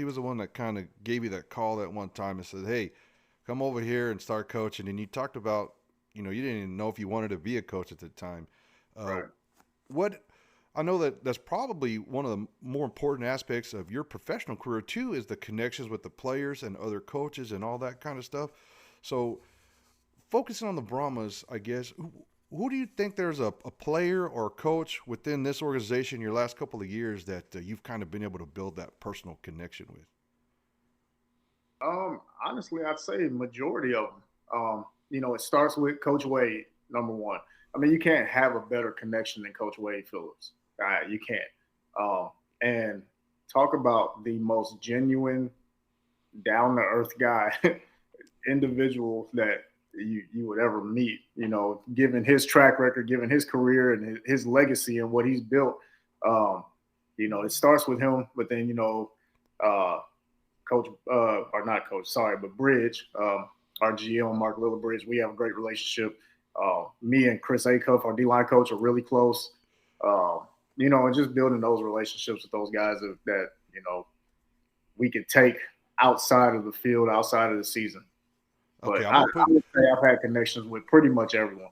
He was the one that kind of gave you that call that one time and said, "Hey, come over here and start coaching." And you talked about, you didn't even know if you wanted to be a coach at the time. Uh, Right. what I know that that's probably one of the more important aspects of your professional career too is the connections with the players and other coaches and all that kind of stuff. So focusing on the Brahmas, I guess, who do you think there's a player or a coach within this organization your last couple of years that you've kind of been able to build that personal connection with? Honestly, I'd say majority of them. It starts with Coach Wade, number one. I mean, you can't have a better connection than Coach Wade Phillips. You can't. And talk about the most genuine, down to earth guy, individual that you would ever meet. Given his track record, given his career and his legacy and what he's built. Um, it starts with him, but then uh, Coach, or not Coach, sorry, but Bridge, our GM, Mark Lillibridge, we have a great relationship. Me and Chris Acuff, our D line coach, are really close. Uh, and just building those relationships with those guys that we could take outside of the field, outside of the season. Okay, But I would say I've had connections with pretty much everyone.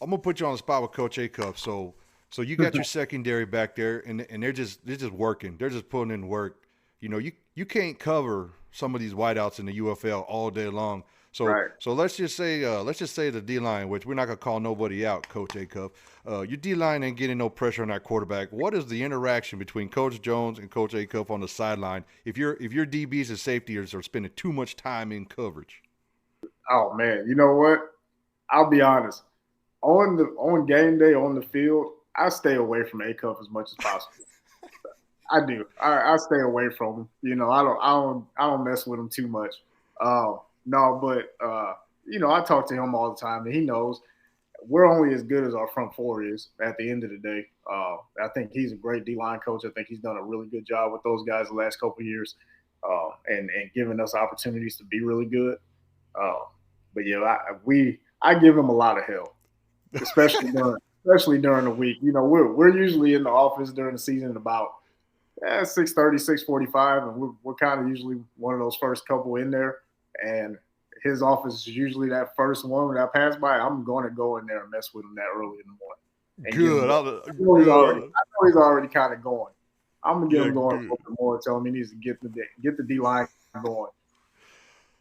I'm gonna put you on the spot with Coach Acuff. So you got your secondary back there, and they're just working. They're just putting in work. You can't cover some of these wideouts in the UFL all day long. So Right. so let's just say the D line, which we're not gonna call nobody out, Coach Acuff. Your D line ain't getting no pressure on that quarterback. What is the interaction between Coach Jones and Coach Acuff on the sideline if your DBs and safeties are spending too much time in coverage? Oh man, you know what? I'll be honest. On game day on the field, I stay away from Acuff as much as possible. I do. I stay away from him. I don't mess with him too much. No, but I talk to him all the time, and he knows we're only as good as our front four is at the end of the day. I think he's a great D line coach. I think he's done a really good job with those guys the last couple of years, and giving us opportunities to be really good. Uh, but yeah, I give him a lot of help, especially during the week. We're usually in the office during the season about 6:30, 6:45, and we're kind of usually one of those first couple in there. And his office is usually that first one that I pass by. I'm going to go in there and mess with him that early in the morning and get him Good. going. Good. I know he's already kind of going. I'm gonna get Yeah, him going a good. little bit more. Tell him he needs to get the D line going.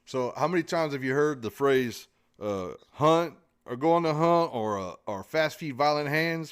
So, how many times have you heard the phrase "hunt" or "go on the hunt" or "fast feet, violent hands"?